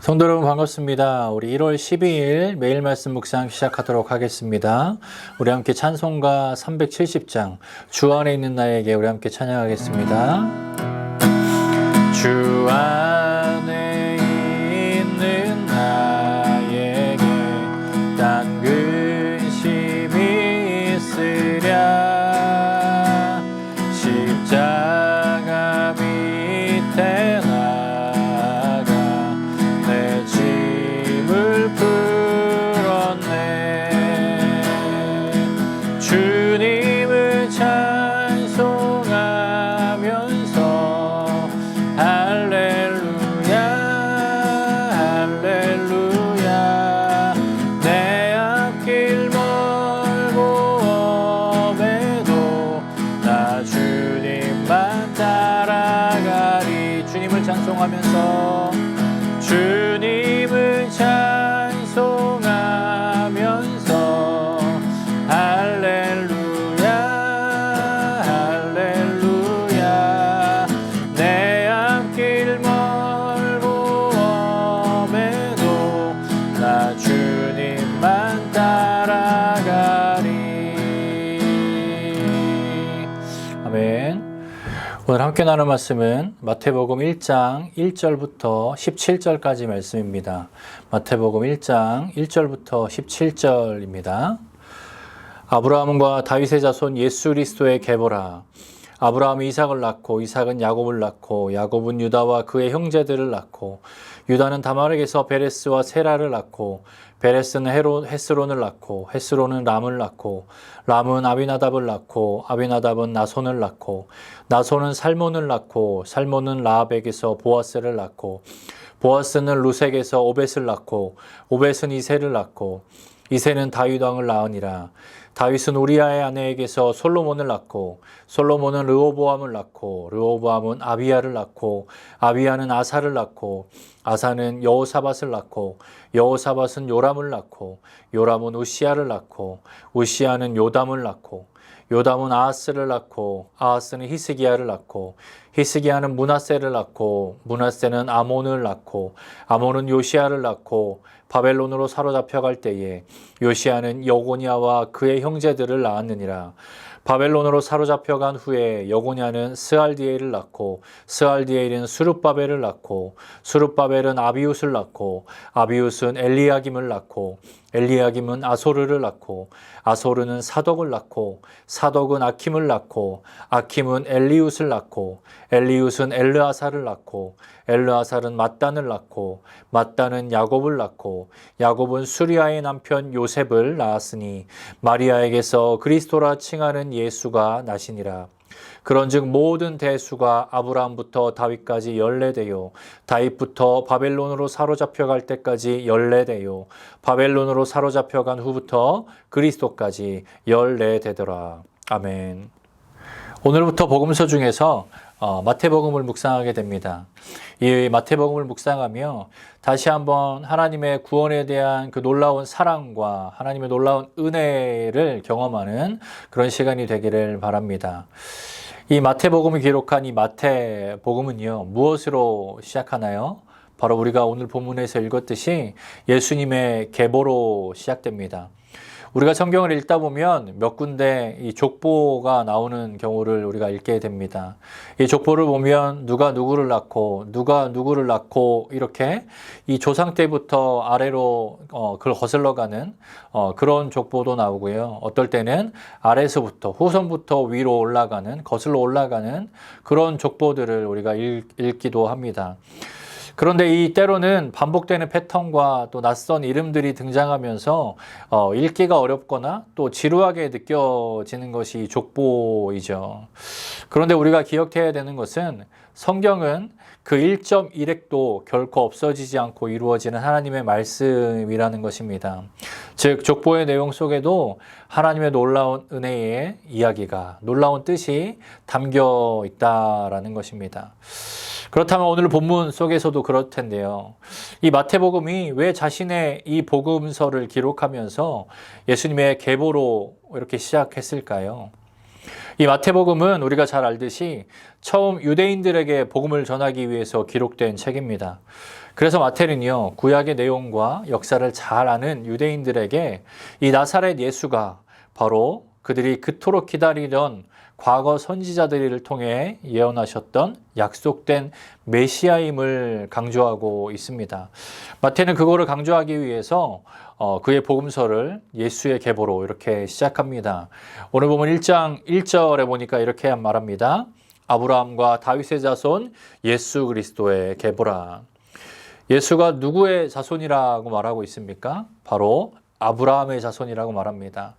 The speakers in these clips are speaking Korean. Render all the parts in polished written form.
성도 여러분 반갑습니다. 우리 1월 12일 매일 말씀 묵상 시작하도록 하겠습니다. 우리 함께 찬송가 370장 주 안에 있는 나에게 우리 함께 찬양하겠습니다. 주 안에 있는 나에게 딴 근심이 있으랴 십자가 밑에 주님을 찬송하면서 할렐루야 할렐루야 내 앞길 멀고 엄해도 나 주님만 따라가리. 주님을 찬송하면서 주님을 찬송하면서 할렐루야 할렐루야 내 앞길 멀고 엄해도 나 주님만 따라가리. 아멘. 오늘 함께 나눌 말씀은 마태복음 1장 1절부터 17절까지 말씀입니다. 마태복음 1장 1절부터 17절입니다. 아브라함과 다윗의 자손 예수 그리스도의 계보라. 아브라함이 이삭을 낳고 이삭은 야곱을 낳고 야곱은 유다와 그의 형제들을 낳고 유다는 다말에게서 베레스와 세라를 낳고 베레스는 헤스론을 낳고 헤스론은 람을 낳고 람은 아비나답을 낳고 아비나답은 나손을 낳고 나손은 살몬을 낳고 살몬은 라합에게서 보아스를 낳고 보아스는 루색에서 오벳을 낳고 오벳은 이새를 낳고 이새는 다윗 왕을 낳으니라. 다윗은 우리아의 아내에게서 솔로몬을 낳고 솔로몬은 르호보암을 낳고 르호보암은 아비야를 낳고 아비야는 아사를 낳고 아사는 여호사밧을 낳고 여호사밧은 요람을 낳고 요람은 우시야를 낳고 우시야는 요담을 낳고 요담은 아하스를 낳고 아하스는 히스기야를 낳고 히스기야는 므낫세를 낳고 므낫세는 아몬을 낳고 아몬은 요시야를 낳고 바벨론으로 사로잡혀갈 때에 요시야는 여고냐와 그의 형제들을 낳았느니라. 바벨론으로 사로잡혀간 후에 여고냐는 스알디엘을 낳고 스알디엘은 수룹바벨을 낳고 수룹바벨은 아비웃을 낳고 아비웃은 엘리야김을 낳고 엘리야김은 아소르를 낳고 아소르는 사독을 낳고 사독은 아킴을 낳고 아킴은 엘리웃을 낳고 엘리웃은 엘르아살을 낳고 엘르아살은 mat단을 낳고 mat단은 야곱을 낳고 야곱은 수리아의 남편 요셉을 낳았으니 마리아에게서 그리스도라 칭하는 예수가 나시니라. 그런즉 모든 대수가 아브라함부터 다윗까지 14대요 다윗부터 바벨론으로 사로잡혀갈 때까지 14대요 바벨론으로 사로잡혀간 후부터 그리스도까지 14대더라. 아멘. 오늘부터 복음서 중에서 마태복음을 묵상하게 됩니다. 이 마태복음을 묵상하며 다시 한번 하나님의 구원에 대한 그 놀라운 사랑과 하나님의 놀라운 은혜를 경험하는 그런 시간이 되기를 바랍니다. 이 마태복음을 기록한 이 마태복음은요, 무엇으로 시작하나요? 바로 우리가 오늘 본문에서 읽었듯이 예수님의 계보로 시작됩니다. 우리가 성경을 읽다 보면 몇 군데 이 족보가 나오는 경우를 우리가 읽게 됩니다. 이 족보를 보면 누가 누구를 낳고 누가 누구를 낳고 이렇게 이 조상 때부터 아래로 그걸 거슬러가는 그런 족보도 나오고요. 어떨 때는 아래서부터 후손부터 위로 올라가는 거슬러 올라가는 그런 족보들을 우리가 읽기도 합니다. 그런데 이 때로는 반복되는 패턴과 또 낯선 이름들이 등장하면서 읽기가 어렵거나 또 지루하게 느껴지는 것이 족보이죠. 그런데 우리가 기억해야 되는 것은 성경은 그 1.1획도 결코 없어지지 않고 이루어지는 하나님의 말씀이라는 것입니다. 즉 족보의 내용 속에도 하나님의 놀라운 은혜의 이야기가, 놀라운 뜻이 담겨 있다라는 것입니다. 그렇다면 오늘 본문 속에서도 그럴 텐데요. 이 마태복음이 왜 자신의 이 복음서를 기록하면서 예수님의 계보로 이렇게 시작했을까요? 이 마태복음은 우리가 잘 알듯이 처음 유대인들에게 복음을 전하기 위해서 기록된 책입니다. 그래서 마태는요, 구약의 내용과 역사를 잘 아는 유대인들에게 이 나사렛 예수가 바로 그들이 그토록 기다리던 과거 선지자들을 통해 예언하셨던 약속된 메시아임을 강조하고 있습니다. 마태는 그거를 강조하기 위해서 그의 복음서를 예수의 계보로 이렇게 시작합니다. 오늘 보면 1장 1절에 보니까 이렇게 말합니다. 아브라함과 다윗의 자손 예수 그리스도의 계보라. 예수가 누구의 자손이라고 말하고 있습니까? 바로 아브라함의 자손이라고 말합니다.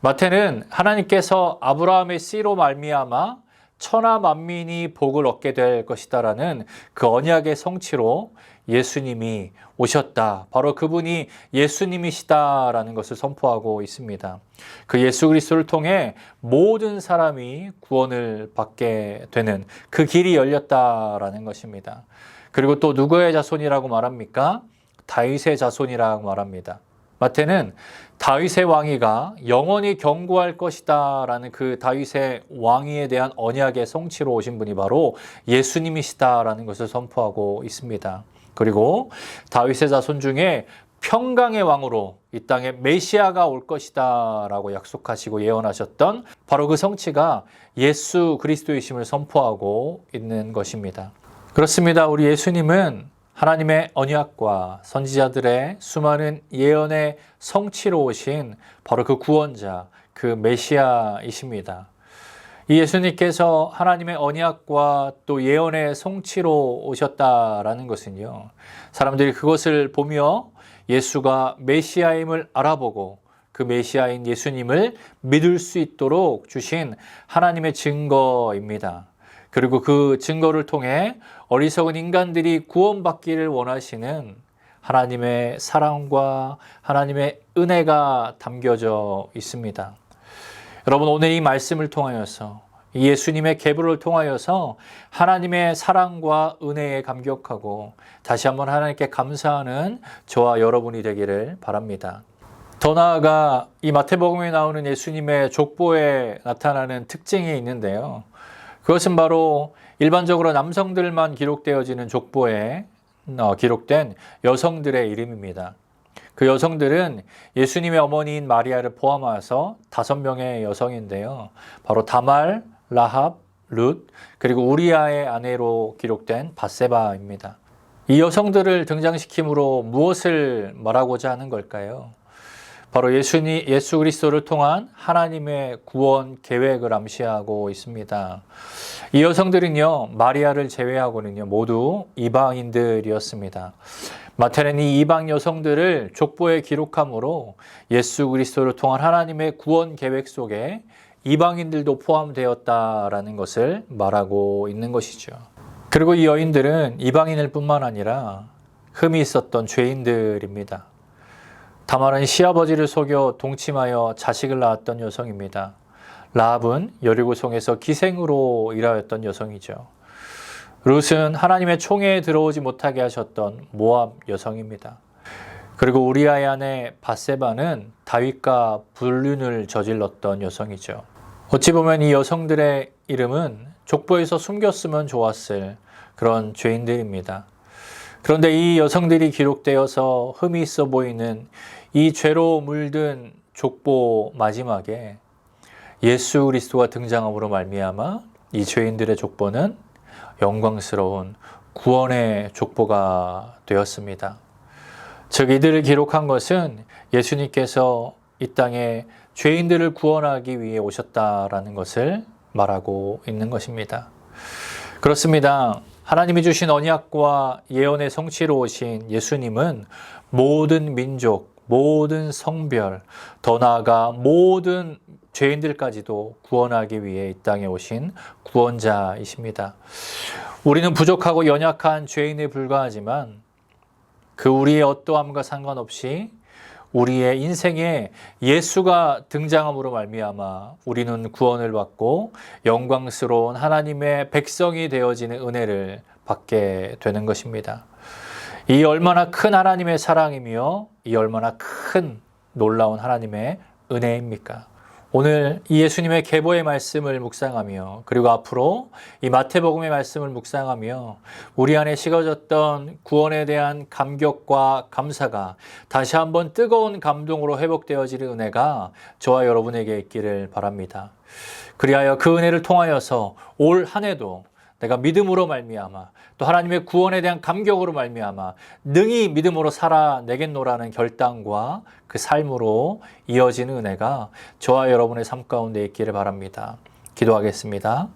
마태는 하나님께서 아브라함의 씨로 말미암아 천하 만민이 복을 얻게 될 것이다라는 그 언약의 성취로 예수님이 오셨다. 바로 그분이 예수님이시다라는 것을 선포하고 있습니다. 그 예수 그리스도를 통해 모든 사람이 구원을 받게 되는 그 길이 열렸다라는 것입니다. 그리고 또 누구의 자손이라고 말합니까? 다윗의 자손이라고 말합니다. 마태는 다윗의 왕위가 영원히 경고할 것이다 라는 그 다윗의 왕위에 대한 언약의 성취로 오신 분이 바로 예수님이시다 라는 것을 선포하고 있습니다. 그리고 다윗의 자손 중에 평강의 왕으로 이 땅에 메시아가 올 것이다 라고 약속하시고 예언하셨던 바로 그 성취가 예수 그리스도이심을 선포하고 있는 것입니다. 그렇습니다. 우리 예수님은 하나님의 언약과 선지자들의 수많은 예언의 성취로 오신 바로 그 구원자, 그 메시아이십니다. 이 예수님께서 하나님의 언약과 또 예언의 성취로 오셨다라는 것은요, 사람들이 그것을 보며 예수가 메시아임을 알아보고 그 메시아인 예수님을 믿을 수 있도록 주신 하나님의 증거입니다. 그리고 그 증거를 통해 어리석은 인간들이 구원받기를 원하시는 하나님의 사랑과 하나님의 은혜가 담겨져 있습니다. 여러분, 오늘 이 말씀을 통하여서 이 예수님의 계보를 통하여서 하나님의 사랑과 은혜에 감격하고 다시 한번 하나님께 감사하는 저와 여러분이 되기를 바랍니다. 더 나아가 이 마태복음에 나오는 예수님의 족보에 나타나는 특징이 있는데요. 그것은 바로 일반적으로 남성들만 기록되어지는 족보에 기록된 여성들의 이름입니다. 그 여성들은 예수님의 어머니인 마리아를 포함해서 5명의 여성인데요. 바로 다말, 라합, 룻, 그리고 우리아의 아내로 기록된 밧세바입니다. 이 여성들을 등장시킴으로 무엇을 말하고자 하는 걸까요? 바로 예수 그리스도를 통한 하나님의 구원 계획을 암시하고 있습니다. 이 여성들은요, 마리아를 제외하고는요, 모두 이방인들이었습니다. 마태는 이 이방 여성들을 족보에 기록함으로 예수 그리스도를 통한 하나님의 구원 계획 속에 이방인들도 포함되었다라는 것을 말하고 있는 것이죠. 그리고 이 여인들은 이방인일 뿐만 아니라 흠이 있었던 죄인들입니다. 다말은 시아버지를 속여 동침하여 자식을 낳았던 여성입니다. 라합은 여리고성에서 기생으로 일하였던 여성이죠. 룻은 하나님의 총회에 들어오지 못하게 하셨던 모압 여성입니다. 그리고 우리아의 아내 밧세바는 다윗과 불륜을 저질렀던 여성이죠. 어찌 보면 이 여성들의 이름은 족보에서 숨겼으면 좋았을 그런 죄인들입니다. 그런데 이 여성들이 기록되어서 흠이 있어 보이는 이 죄로 물든 족보 마지막에 예수 그리스도가 등장함으로 말미암아 이 죄인들의 족보는 영광스러운 구원의 족보가 되었습니다. 즉 이들을 기록한 것은 예수님께서 이 땅에 죄인들을 구원하기 위해 오셨다라는 것을 말하고 있는 것입니다. 그렇습니다. 하나님이 주신 언약과 예언의 성취로 오신 예수님은 모든 민족, 모든 성별, 더 나아가 모든 죄인들까지도 구원하기 위해 이 땅에 오신 구원자이십니다. 우리는 부족하고 연약한 죄인에 불과하지만 그 우리의 어떠함과 상관없이 우리의 인생에 예수가 등장함으로 말미암아 우리는 구원을 받고 영광스러운 하나님의 백성이 되어지는 은혜를 받게 되는 것입니다. 이 얼마나 큰 하나님의 사랑이며 이 얼마나 큰 놀라운 하나님의 은혜입니까? 오늘 이 예수님의 계보의 말씀을 묵상하며 그리고 앞으로 이 마태복음의 말씀을 묵상하며 우리 안에 식어졌던 구원에 대한 감격과 감사가 다시 한번 뜨거운 감동으로 회복되어지는 은혜가 저와 여러분에게 있기를 바랍니다. 그리하여 그 은혜를 통하여서 올 한 해도 내가 믿음으로 말미암아 또 하나님의 구원에 대한 감격으로 말미암아 능히 믿음으로 살아내겠노라는 결단과 그 삶으로 이어지는 은혜가 저와 여러분의 삶 가운데 있기를 바랍니다. 기도하겠습니다.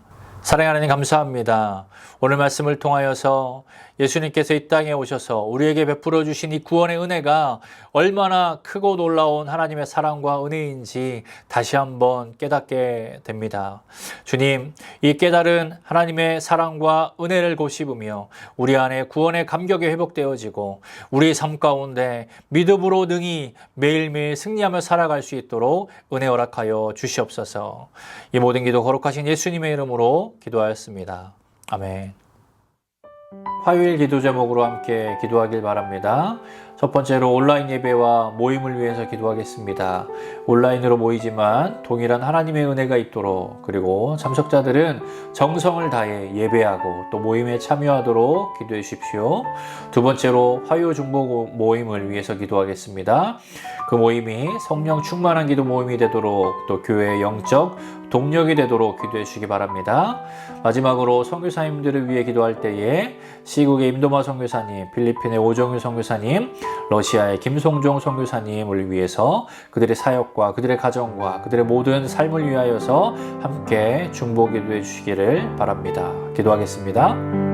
사랑하는 하나님 감사합니다. 오늘 말씀을 통하여서 예수님께서 이 땅에 오셔서 우리에게 베풀어 주신 이 구원의 은혜가 얼마나 크고 놀라운 하나님의 사랑과 은혜인지 다시 한번 깨닫게 됩니다. 주님, 이 깨달은 하나님의 사랑과 은혜를 고씹으며 우리 안에 구원의 감격이 회복되어지고 우리의 삶 가운데 믿음으로 능히 매일매일 승리하며 살아갈 수 있도록 은혜 허락하여 주시옵소서. 이 모든 기도 거룩하신 예수님의 이름으로 기도하였습니다. 아멘. 화요일 기도 제목으로 함께 기도하길 바랍니다. 첫 번째로 온라인 예배와 모임을 위해서 기도하겠습니다. 온라인으로 모이지만 동일한 하나님의 은혜가 있도록, 그리고 참석자들은 정성을 다해 예배하고 또 모임에 참여하도록 기도해 주십시오. 두 번째로 화요 중보 모임을 위해서 기도하겠습니다. 그 모임이 성령 충만한 기도 모임이 되도록 또 교회의 영적 동력이 되도록 기도해 주시기 바랍니다. 마지막으로 선교사님들을 위해 기도할 때에 시국의 임도마 선교사님, 필리핀의 오정유 선교사님, 러시아의 김송종 선교사님을 위해서 그들의 사역과 그들의 가정과 그들의 모든 삶을 위하여서 함께 중보 기도해 주시기를 바랍니다. 기도하겠습니다.